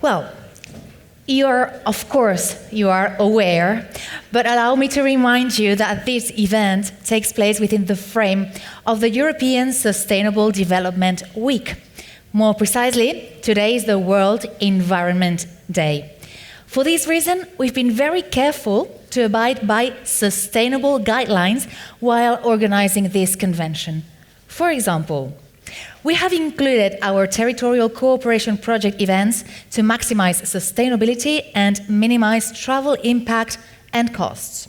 Well, you are aware, but allow me to remind you that this event takes place within the frame of the European Sustainable Development Week. More precisely, today is the World Environment Day. For this reason, we've been very careful to abide by sustainable guidelines while organizing this convention. For example, we have included our territorial cooperation project events to maximize sustainability and minimize travel impact and costs.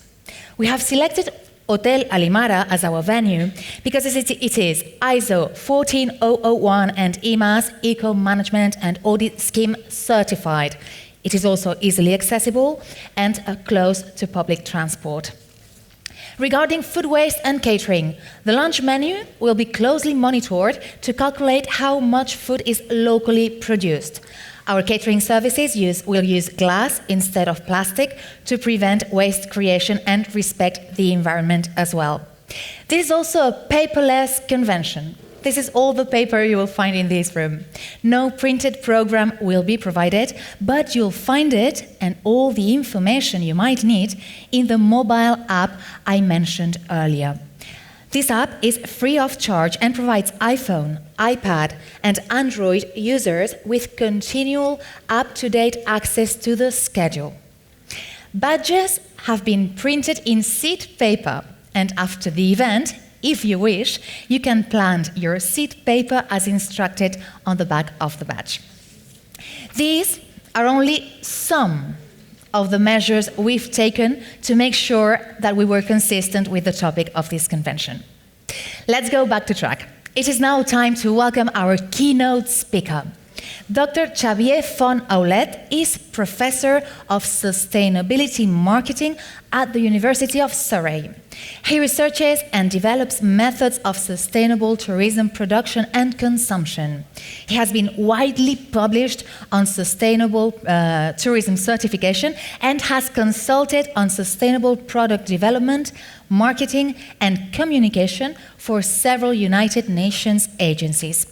We have selected Hotel Alimara as our venue because it is ISO 14001 and EMAS Eco Management and Audit Scheme certified. It is also easily accessible and close to public transport. Regarding food waste and catering, the lunch menu will be closely monitored to calculate how much food is locally produced. Our catering services will use glass instead of plastic to prevent waste creation and respect the environment as well. This is also a paperless convention. This is all the paper you will find in this room. No printed program will be provided, but you'll find it and all the information you might need in the mobile app I mentioned earlier. This app is free of charge and provides iPhone, iPad, and Android users with continual up-to-date access to the schedule. Badges have been printed in seed paper, and after the event, if you wish, you can plant your seed paper as instructed on the back of the badge. These are only some of the measures we've taken to make sure that we were consistent with the topic of this convention. Let's go back to track. It is now time to welcome our keynote speaker. Dr. Xavier Font Aulet is Professor of Sustainability Marketing at the University of Surrey. He researches and develops methods of sustainable tourism production and consumption. He has been widely published on sustainable tourism certification and has consulted on sustainable product development, marketing, and communication for several United Nations agencies.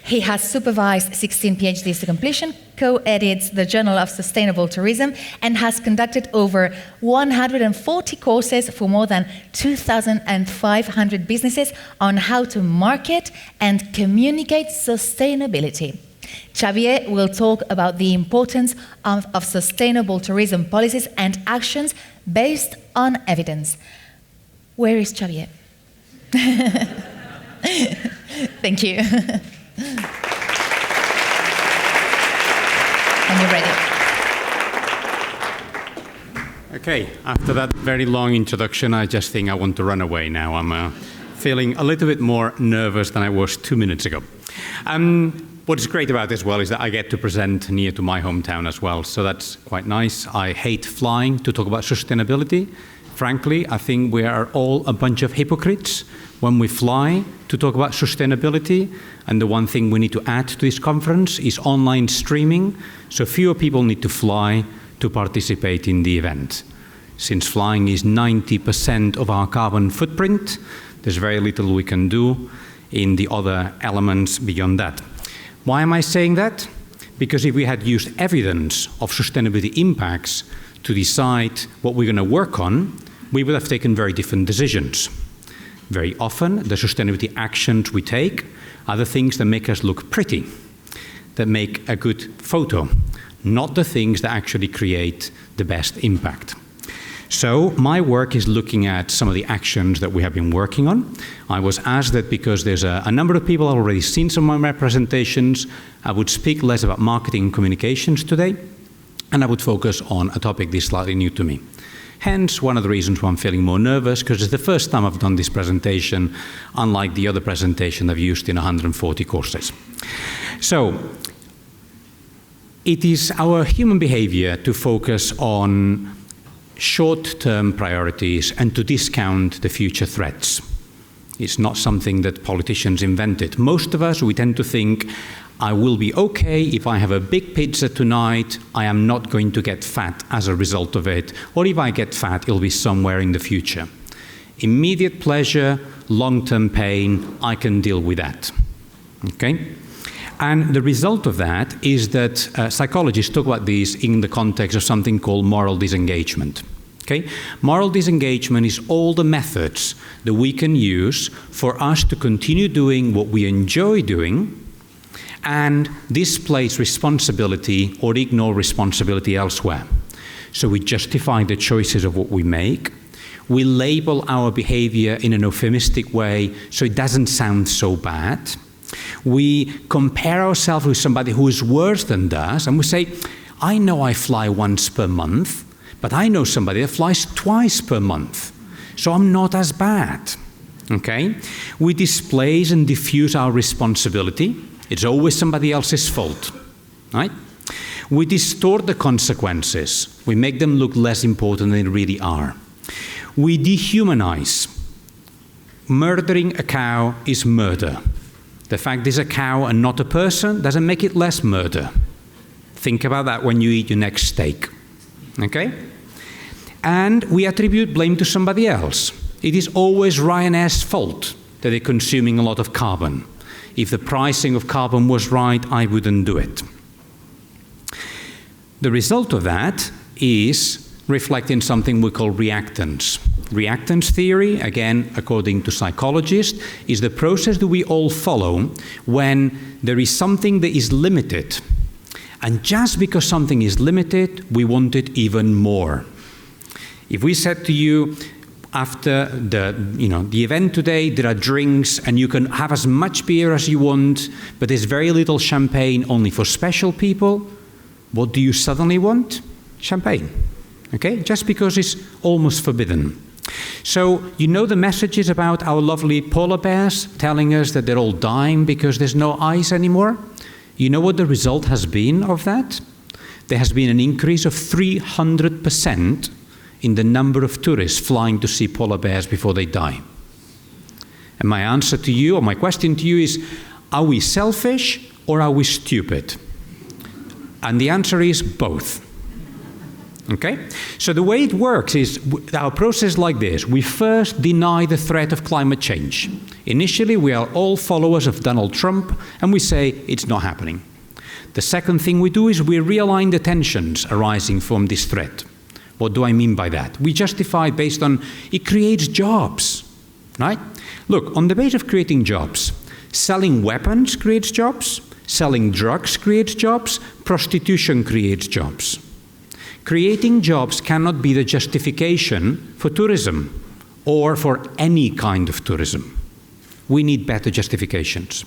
He has supervised 16 PhDs to completion, co-edits the Journal of Sustainable Tourism, and has conducted over 140 courses for more than 2,500 businesses on how to market and communicate sustainability. Xavier will talk about the importance of sustainable tourism policies and actions based on evidence. Where is Xavier? Thank you. And you're ready. Okay, after that very long introduction, I just think I want to run away now. I'm feeling a little bit more nervous than I was 2 minutes ago. What is great about this, well, is that I get to present near to my hometown as well, so that's quite nice. I hate flying to talk about sustainability. Frankly, I think we are all a bunch of hypocrites when we fly to talk about sustainability. And the one thing we need to add to this conference is online streaming, so fewer people need to fly to participate in the event. Since flying is 90% of our carbon footprint, there's very little we can do in the other elements beyond that. Why am I saying that? Because if we had used evidence of sustainability impacts to decide what we're going to work on, we would have taken very different decisions. Very often, the sustainability actions we take are the things that make us look pretty, that make a good photo, not the things that actually create the best impact. So my work is looking at some of the actions that we have been working on. I was asked that because there's a number of people already seen some of my presentations, I would speak less about marketing and communications today, and I would focus on a topic that's slightly new to me. Hence, one of the reasons why I'm feeling more nervous, because it's the first time I've done this presentation, unlike the other presentation I've used in 140 courses. So, it is our human behavior to focus on short-term priorities and to discount the future threats. It's not something that politicians invented. Most of us, we tend to think, I will be okay if I have a big pizza tonight, I am not going to get fat as a result of it, or if I get fat, it'll be somewhere in the future. Immediate pleasure, long-term pain, I can deal with that. Okay? And the result of that is that psychologists talk about this in the context of something called moral disengagement. Okay? Moral disengagement is all the methods that we can use for us to continue doing what we enjoy doing and displace responsibility or ignore responsibility elsewhere. So we justify the choices of what we make. We label our behavior in an euphemistic way so it doesn't sound so bad. We compare ourselves with somebody who is worse than us, and we say, I know I fly once per month, but I know somebody that flies twice per month, so I'm not as bad. Okay? We displace and diffuse our responsibility. It's always somebody else's fault. Right? We distort the consequences. We make them look less important than they really are. We dehumanize. Murdering a cow is murder. The fact it's a cow and not a person doesn't make it less murder. Think about that when you eat your next steak. Okay? And we attribute blame to somebody else. It is always Ryanair's fault that they're consuming a lot of carbon. If the pricing of carbon was right, I wouldn't do it. The result of that is reflecting something we call reactance. Reactance theory, again, according to psychologists, is the process that we all follow when there is something that is limited. And just because something is limited, we want it even more. If we said to you, after the event today, there are drinks and you can have as much beer as you want, but there's very little champagne only for special people, what do you suddenly want? Champagne. Okay? Just because it's almost forbidden. So, you know the messages about our lovely polar bears telling us that they're all dying because there's no ice anymore? You know what the result has been of that? There has been an increase of 300% in the number of tourists flying to see polar bears before they die. And my answer to you, or my question to you is, are we selfish or are we stupid? And the answer is both. Okay? So the way it works is, our process is like this. We first deny the threat of climate change. Initially, we are all followers of Donald Trump, and we say it's not happening. The second thing we do is we realign the tensions arising from this threat. What do I mean by that? We justify it based on, it creates jobs, right? Look, on the base of creating jobs, selling weapons creates jobs, selling drugs creates jobs, prostitution creates jobs. Creating jobs cannot be the justification for tourism or for any kind of tourism. We need better justifications.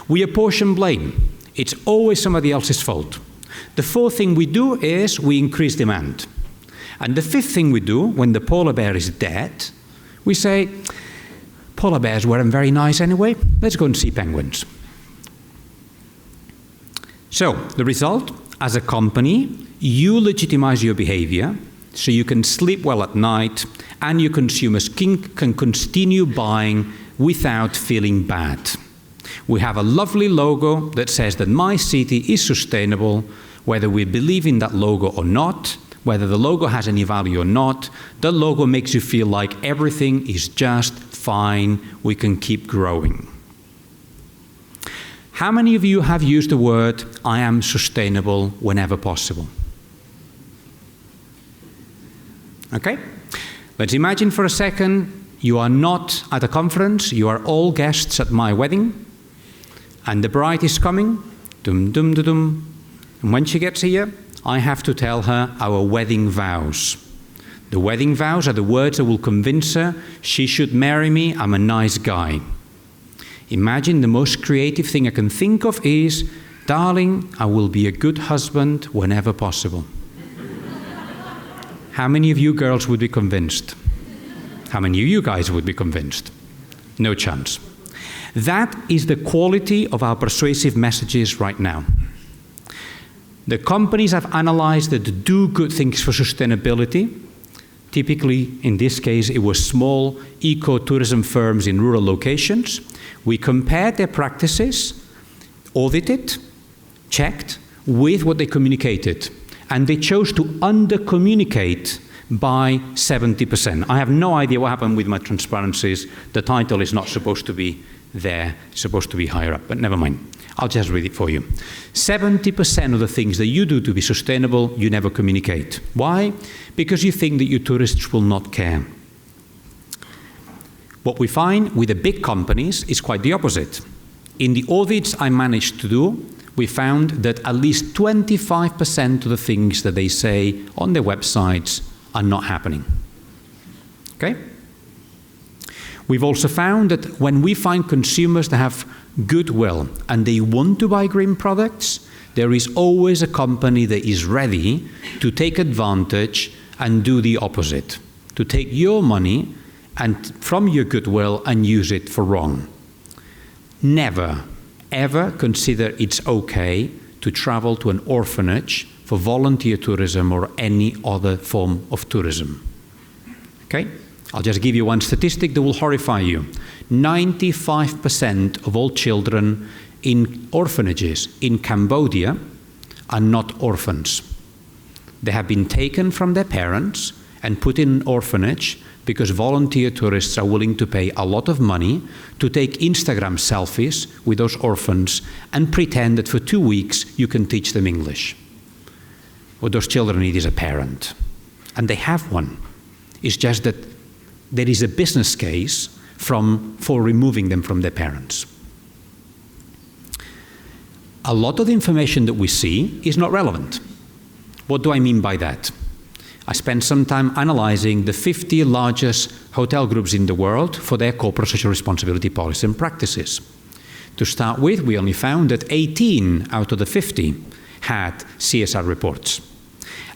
We apportion blame. It's always somebody else's fault. The fourth thing we do is we increase demand. And the fifth thing we do, when the polar bear is dead, we say, polar bears weren't very nice anyway, let's go and see penguins. So, the result, as a company, you legitimize your behavior, so you can sleep well at night, and your consumers can continue buying without feeling bad. We have a lovely logo that says that my city is sustainable, whether we believe in that logo or not, whether the logo has any value or not. The logo makes you feel like everything is just fine, we can keep growing. How many of you have used the word, I am sustainable, whenever possible? Okay? Let's imagine for a second, you are not at a conference, you are all guests at my wedding, and the bride is coming, dum dum dum dum, and when she gets here, I have to tell her our wedding vows. The wedding vows are the words that will convince her she should marry me, I'm a nice guy. Imagine the most creative thing I can think of is, darling, I will be a good husband whenever possible. How many of you girls would be convinced? How many of you guys would be convinced? No chance. That is the quality of our persuasive messages right now. The companies have analyzed that do good things for sustainability. Typically, in this case, it was small eco-tourism firms in rural locations. We compared their practices, audited, checked, with what they communicated. And they chose to under-communicate by 70%. I have no idea what happened with my transparencies. The title is not supposed to be there. It's supposed to be higher up, but never mind. I'll just read it for you. 70% of the things that you do to be sustainable, you never communicate. Why? Because you think that your tourists will not care. What we find with the big companies is quite the opposite. In the audits I managed to do, we found that at least 25% of the things that they say on their websites are not happening. Okay? We've also found that when we find consumers that have goodwill and they want to buy green products, there is always a company that is ready to take advantage and do the opposite, to take your money and from your goodwill and use it for wrong. Never, ever consider it's okay to travel to an orphanage for volunteer tourism or any other form of tourism. Okay? I'll just give you one statistic that will horrify you. 95% of all children in orphanages in Cambodia are not orphans. They have been taken from their parents and put in an orphanage because volunteer tourists are willing to pay a lot of money to take Instagram selfies with those orphans and pretend that for 2 weeks you can teach them English. What those children need is a parent. And they have one. It's just that there is a business case for removing them from their parents. A lot of the information that we see is not relevant. What do I mean by that? I spent some time analyzing the 50 largest hotel groups in the world for their corporate social responsibility policies and practices. To start with, we only found that 18 out of the 50 had CSR reports.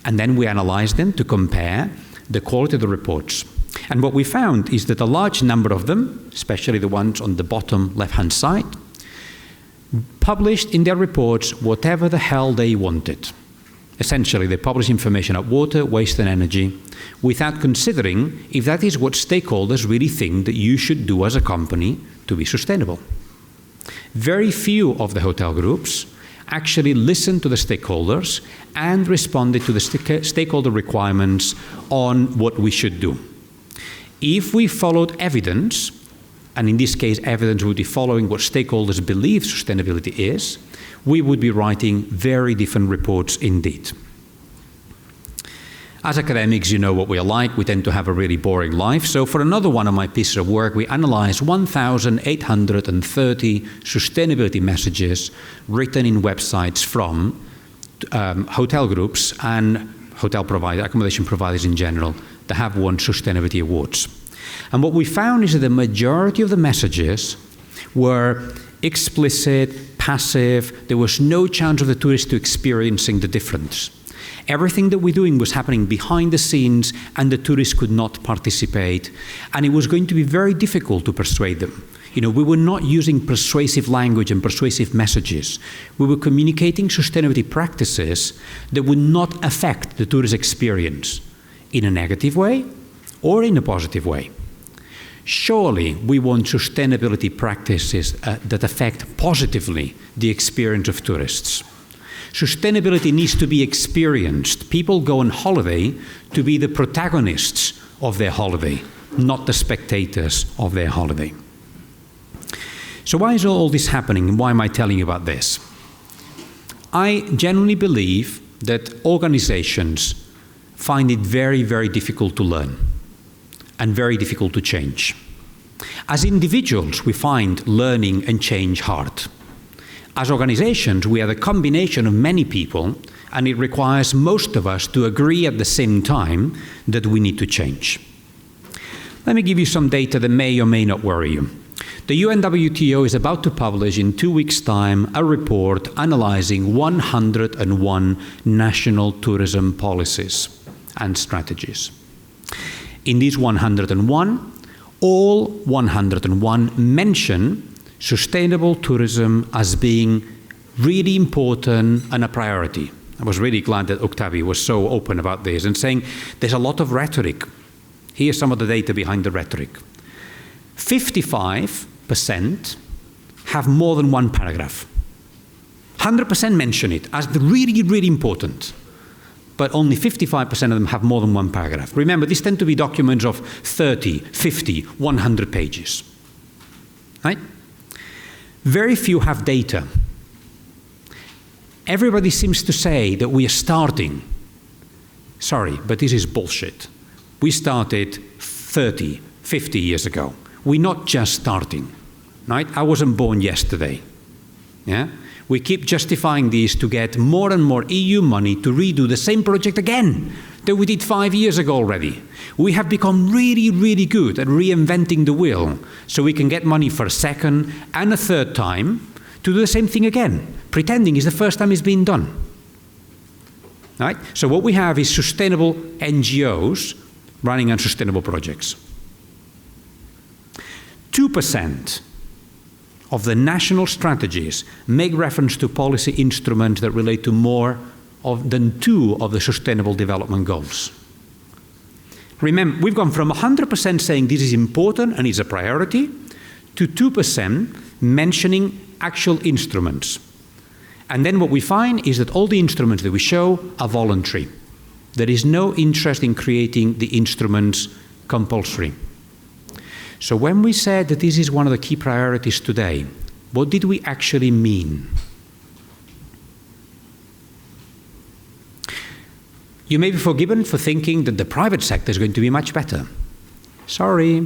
And then we analyzed them to compare the quality of the reports. And what we found is that a large number of them, especially the ones on the bottom left-hand side, published in their reports whatever the hell they wanted. Essentially, they publish information about water, waste, and energy without considering if that is what stakeholders really think that you should do as a company to be sustainable. Very few of the hotel groups actually listened to the stakeholders and responded to the stakeholder requirements on what we should do. If we followed evidence, and in this case evidence would be following what stakeholders believe sustainability is, we would be writing very different reports indeed. As academics, you know what we are like. We tend to have a really boring life. So for another one of my pieces of work, we analyzed 1,830 sustainability messages written in websites from hotel groups and hotel providers, accommodation providers in general, that have won sustainability awards. And what we found is that the majority of the messages were explicit, passive. There was no chance of the tourist to experiencing the difference. Everything that we're doing was happening behind the scenes and the tourists could not participate. And it was going to be very difficult to persuade them. You know, we were not using persuasive language and persuasive messages. We were communicating sustainability practices that would not affect the tourist experience in a negative way or in a positive way. Surely we want sustainability practices that affect positively the experience of tourists. Sustainability needs to be experienced. People go on holiday to be the protagonists of their holiday, not the spectators of their holiday. So why is all this happening, and why am I telling you about this? I genuinely believe that organizations find it very, very difficult to learn and very difficult to change. As individuals, we find learning and change hard. As organizations, we are the combination of many people, and it requires most of us to agree at the same time that we need to change. Let me give you some data that may or may not worry you. The UNWTO is about to publish in 2 weeks' time a report analyzing 101 national tourism policies and strategies. In these 101, all 101 mention sustainable tourism as being really important and a priority. I was really glad that Octavio was so open about this and saying there's a lot of rhetoric. Here's some of the data behind the rhetoric. 55% have more than one paragraph. 100% mention it as really, really important. But only 55% of them have more than one paragraph. Remember, these tend to be documents of 30, 50, 100 pages. Right? Very few have data. Everybody seems to say that we are starting. Sorry, but this is bullshit. We started 30, 50 years ago. We're not just starting, right? I wasn't born yesterday. Yeah? We keep justifying these to get more and more EU money to redo the same project again that we did 5 years ago already. We have become really, really good at reinventing the wheel so we can get money for a second and a third time to do the same thing again, pretending it's the first time it's been done. Right? So what we have is sustainable NGOs running unsustainable projects. 2% of the national strategies make reference to policy instruments that relate to more than 2 of the Sustainable Development Goals. Remember, we've gone from 100% saying this is important and is a priority to 2% mentioning actual instruments. And then what we find is that all the instruments that we show are voluntary. There is no interest in creating the instruments compulsory. So when we said that this is one of the key priorities today, what did we actually mean? You may be forgiven for thinking that the private sector is going to be much better. Sorry.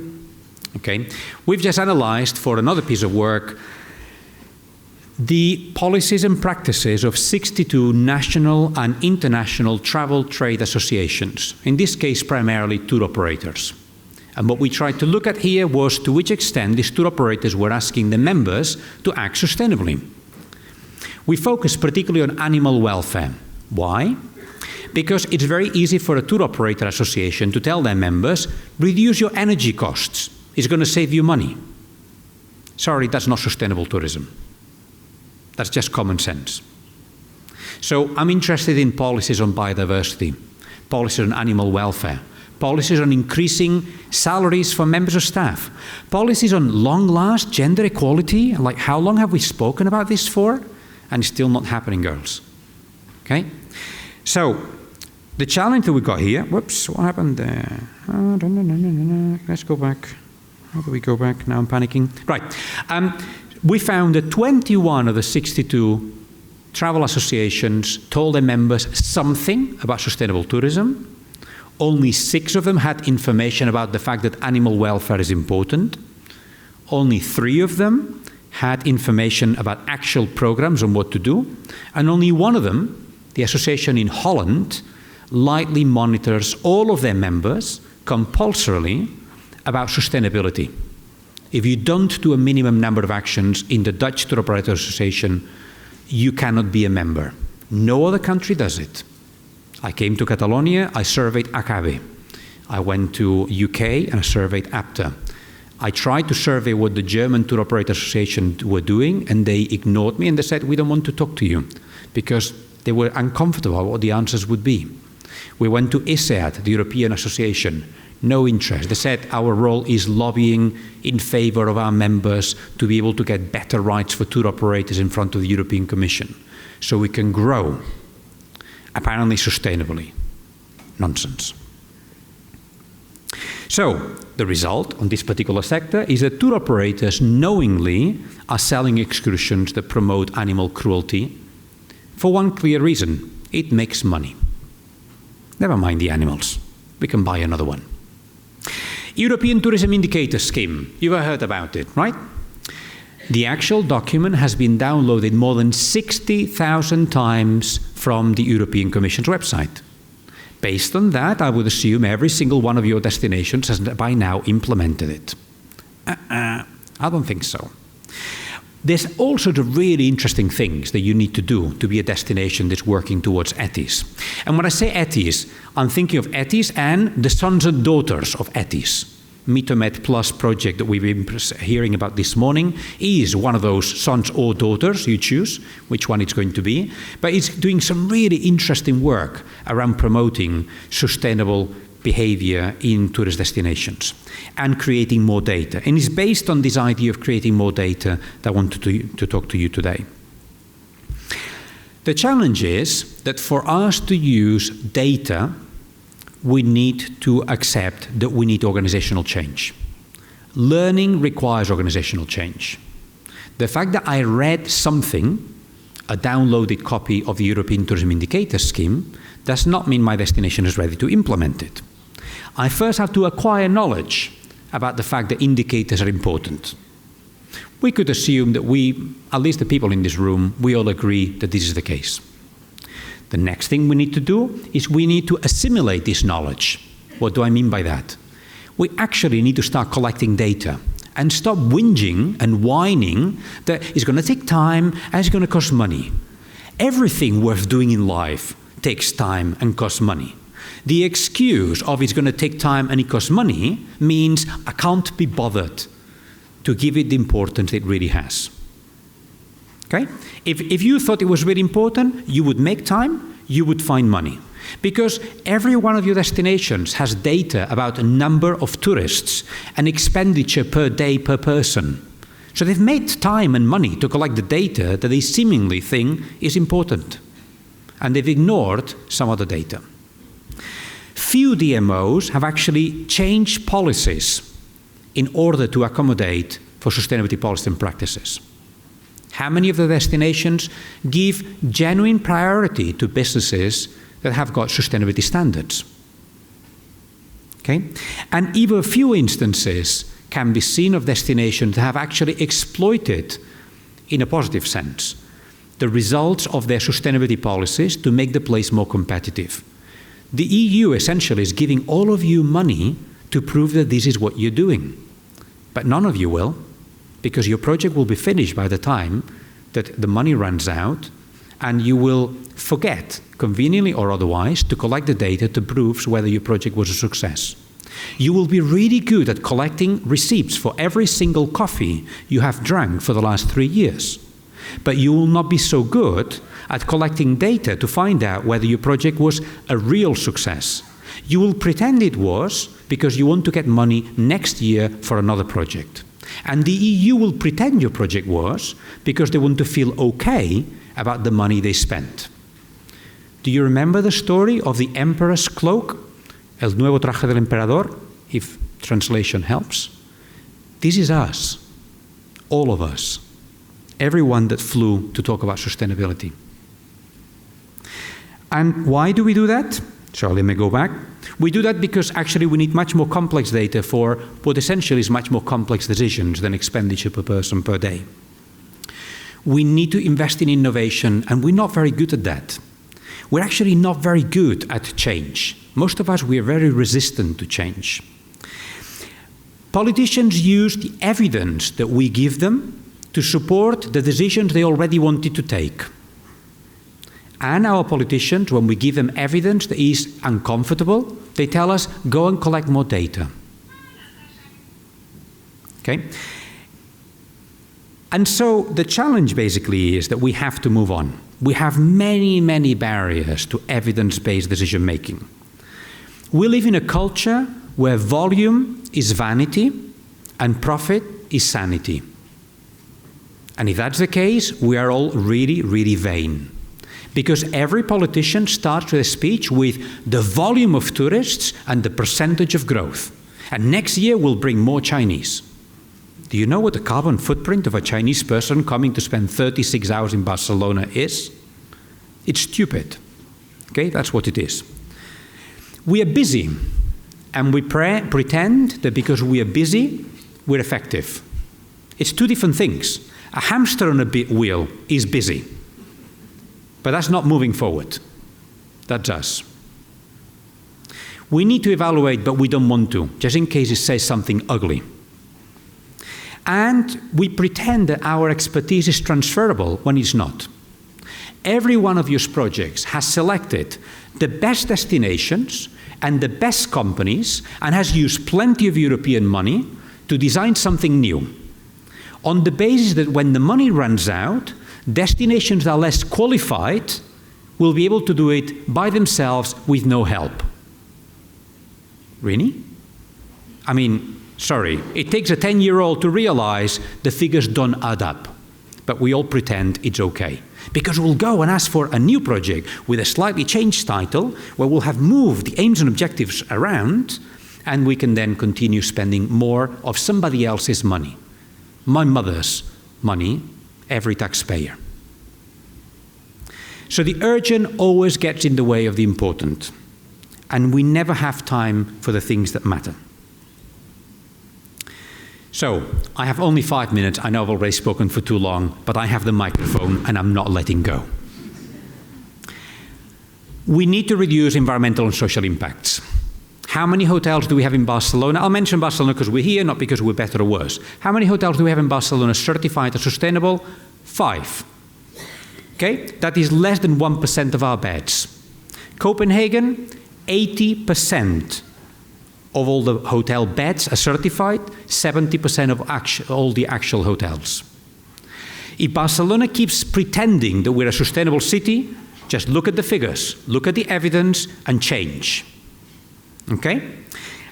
Okay. We've just analyzed for another piece of work the policies and practices of 62 national and international travel trade associations, in this case primarily tour operators. And what we tried to look at here was to which extent these tour operators were asking the members to act sustainably. We focused particularly on animal welfare. Why? Because it's very easy for a tour operator association to tell their members, reduce your energy costs. It's going to save you money. Sorry, that's not sustainable tourism. That's just common sense. So I'm interested in policies on biodiversity, policies on animal welfare, policies on increasing salaries for members of staff, policies on long-last gender equality. Like, how long have we spoken about this for? And it's still not happening, girls. Okay? So the challenge that we got here, whoops, what happened there? Let's go back. How do we go back? Now I'm panicking. Right. We found that 21 of the 62 travel associations told their members something about sustainable tourism. Only 6 of them had information about the fact that animal welfare is important. Only 3 of them had information about actual programs on what to do. And only 1 of them, the association in Holland, lightly monitors all of their members compulsorily about sustainability. If you don't do a minimum number of actions in the Dutch Tour Operator Association, you cannot be a member. No other country does it. I came to Catalonia, I surveyed AKB. I went to UK and I surveyed APTA. I tried to survey what the German Tour Operator Association were doing, and they ignored me and they said, we don't want to talk to you, because they were uncomfortable about what the answers would be. We went to ISEAD, the European Association. No interest. They said our role is lobbying in favor of our members to be able to get better rights for tour operators in front of the European Commission so we can grow, apparently sustainably. Nonsense. So the result on this particular sector is that tour operators knowingly are selling excursions that promote animal cruelty for one clear reason: it makes money. Never mind the animals. We can buy another one. European Tourism Indicator Scheme. You've heard about it, right? The actual document has been downloaded more than 60,000 times from the European Commission's website. Based on that, I would assume every single one of your destinations has by now implemented it. I don't think so. There's all sorts of really interesting things that you need to do to be a destination that's working towards ETIs. And when I say ETIs, I'm thinking of ETIs and the sons and daughters of ETIs. Mitomed Plus project that we've been hearing about this morning is one of those sons or daughters. You choose which one it's going to be. But it's doing some really interesting work around promoting sustainable behavior in tourist destinations and creating more data. And it's based on this idea of creating more data that I wanted to talk to you today. The challenge is that for us to use data, we need to accept that we need organizational change. Learning requires organizational change. The fact that I read something, a downloaded copy of the European Tourism Indicator Scheme, does not mean my destination is ready to implement it. I first have to acquire knowledge about the fact that indicators are important. We could assume that we, at least the people in this room, we all agree that this is the case. The next thing we need to do is we need to assimilate this knowledge. What do I mean by that? We actually need to start collecting data and stop whinging and whining that it's going to take time and it's going to cost money. Everything worth doing in life takes time and costs money. The excuse of it's going to take time and it costs money means I can't be bothered to give it the importance it really has. Okay? If you thought it was really important, you would make time, you would find money. Because every one of your destinations has data about a number of tourists and expenditure per day per person. So they've made time and money to collect the data that they seemingly think is important. And they've ignored some of the data. Few DMOs have actually changed policies in order to accommodate for sustainability policy and practices. How many of the destinations give genuine priority to businesses that have got sustainability standards? Okay? And even a few instances can be seen of destinations that have actually exploited, in a positive sense, the results of their sustainability policies to make the place more competitive. The EU essentially is giving all of you money to prove that this is what you're doing. But none of you will, because your project will be finished by the time that the money runs out, and you will forget, conveniently or otherwise, to collect the data to prove whether your project was a success. You will be really good at collecting receipts for every single coffee you have drank for the last 3 years. But you will not be so good at collecting data to find out whether your project was a real success. You will pretend it was because you want to get money next year for another project. And the EU will pretend your project was because they want to feel okay about the money they spent. Do you remember the story of the emperor's cloak? El nuevo traje del emperador, if translation helps. This is us, all of us, everyone that flew to talk about sustainability. And why do we do that? So let me go back. We do that because actually we need much more complex data for what essentially is much more complex decisions than expenditure per person per day. We need to invest in innovation, and we're not very good at that. We're actually not very good at change. Most of us, we are very resistant to change. Politicians use the evidence that we give them to support the decisions they already wanted to take. And our politicians, when we give them evidence that is uncomfortable, they tell us, go and collect more data. Okay? And so the challenge basically is that we have to move on. We have many, many barriers to evidence-based decision-making. We live in a culture where volume is vanity and profit is sanity. And if that's the case, we are all really, really vain. Because every politician starts with a speech with the volume of tourists and the percentage of growth. And next year we'll bring more Chinese. Do you know what the carbon footprint of a Chinese person coming to spend 36 hours in Barcelona is? It's stupid. Okay, that's what it is. We are busy, and we pretend that because we are busy, we're effective. It's two different things. A hamster on a wheel is busy. But that's not moving forward. That's us. We need to evaluate, but we don't want to, just in case it says something ugly. And we pretend that our expertise is transferable when it's not. Every one of your projects has selected the best destinations and the best companies and has used plenty of European money to design something new, on the basis that when the money runs out, destinations that are less qualified will be able to do it by themselves with no help. Really? I mean, sorry, it takes a 10-year-old to realize the figures don't add up, but we all pretend it's okay. Because we'll go and ask for a new project with a slightly changed title, where we'll have moved the aims and objectives around, and we can then continue spending more of somebody else's money. My mother's, money, every taxpayer. So the urgent always gets in the way of the important, and we never have time for the things that matter. So, I have only 5 minutes. I know I've already spoken for too long, but I have the microphone and I'm not letting go. We need to reduce environmental and social impacts. How many hotels do we have in Barcelona? I'll mention Barcelona because we're here, not because we're better or worse. How many hotels do we have in Barcelona certified as sustainable? 5. Okay? That is less than 1% of our beds. Copenhagen, 80% of all the hotel beds are certified, 70% of all the actual hotels. If Barcelona keeps pretending that we're a sustainable city, just look at the figures, look at the evidence, and change. Okay?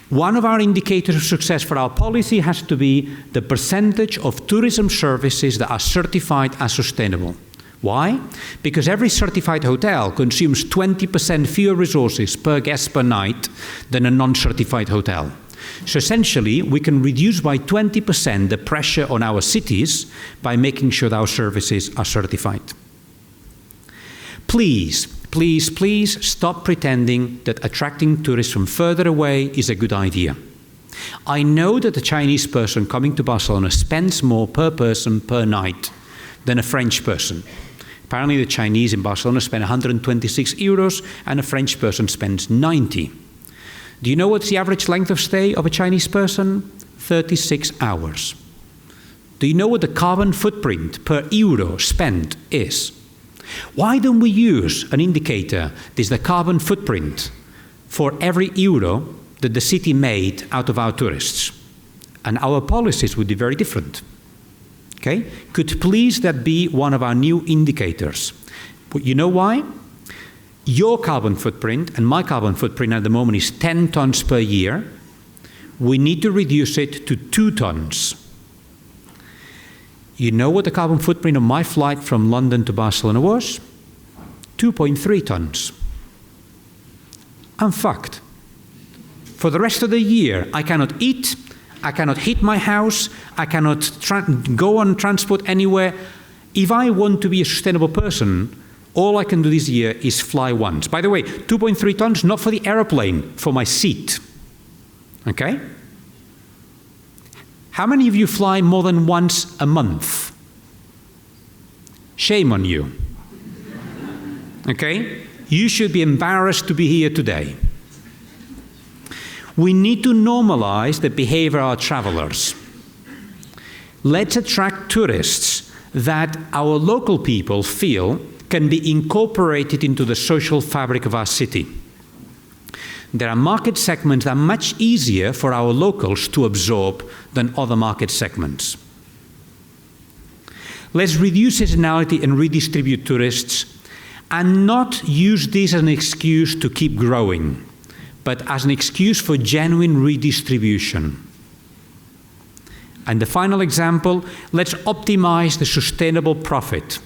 One of our indicators of success for our policy has to be the percentage of tourism services that are certified as sustainable. Why? Because every certified hotel consumes 20% fewer resources per guest per night than a non-certified hotel. So essentially, we can reduce by 20% the pressure on our cities by making sure that our services are certified. Please, please, please stop pretending that attracting tourists from further away is a good idea. I know that a Chinese person coming to Barcelona spends more per person per night than a French person. Apparently the Chinese in Barcelona spend 126 euros and a French person spends 90. Do you know what's the average length of stay of a Chinese person? 36 hours. Do you know what the carbon footprint per euro spent is? Why don't we use an indicator that is the carbon footprint for every euro that the city made out of our tourists? And our policies would be very different. Okay? Could please that be one of our new indicators? But you know why? Your carbon footprint and my carbon footprint at the moment is 10 tons per year. We need to reduce it to 2 tons. You know what the carbon footprint of my flight from London to Barcelona was? 2.3 tons. I'm fucked. For the rest of the year, I cannot eat, I cannot heat my house, I cannot go on transport anywhere. If I want to be a sustainable person, all I can do this year is fly once. By the way, 2.3 tons, not for the airplane, for my seat. Okay? How many of you fly more than once a month? Shame on you. Okay? You should be embarrassed to be here today. We need to normalize the behavior of our travelers. Let's attract tourists that our local people feel can be incorporated into the social fabric of our city. There are market segments that are much easier for our locals to absorb than other market segments. Let's reduce seasonality and redistribute tourists and not use this as an excuse to keep growing, but as an excuse for genuine redistribution. And the final example, let's optimize the sustainable profit.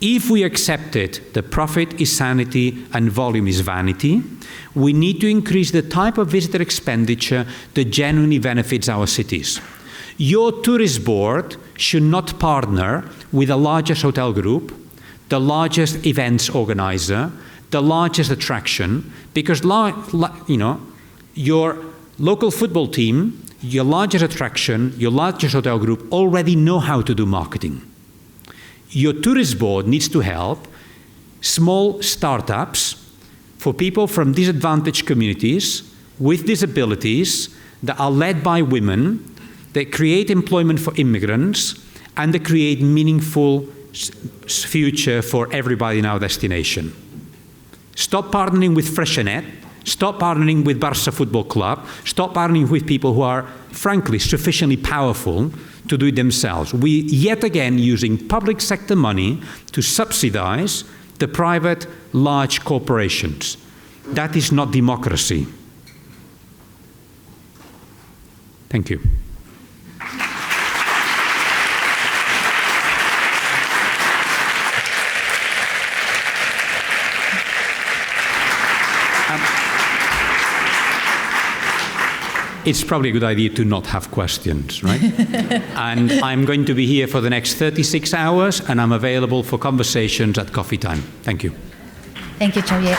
If we accepted that profit is sanity and volume is vanity, we need to increase the type of visitor expenditure that genuinely benefits our cities. Your tourist board should not partner with the largest hotel group, the largest events organizer, the largest attraction, because your local football team, your largest attraction, your largest hotel group already know how to do marketing. Your tourist board needs to help small startups for people from disadvantaged communities with disabilities that are led by women, that create employment for immigrants, and that create meaningful future for everybody in our destination. Stop partnering with Freshenet, stop partnering with Barça Football Club, stop partnering with people who are, frankly, sufficiently powerful to do it themselves. We, yet again, using public sector money to subsidize the private large corporations. That is not democracy. Thank you. it's probably a good idea to not have questions, right? And I'm going to be here for the next 36 hours, and I'm available for conversations at coffee time. Thank you. Thank you, Xavier.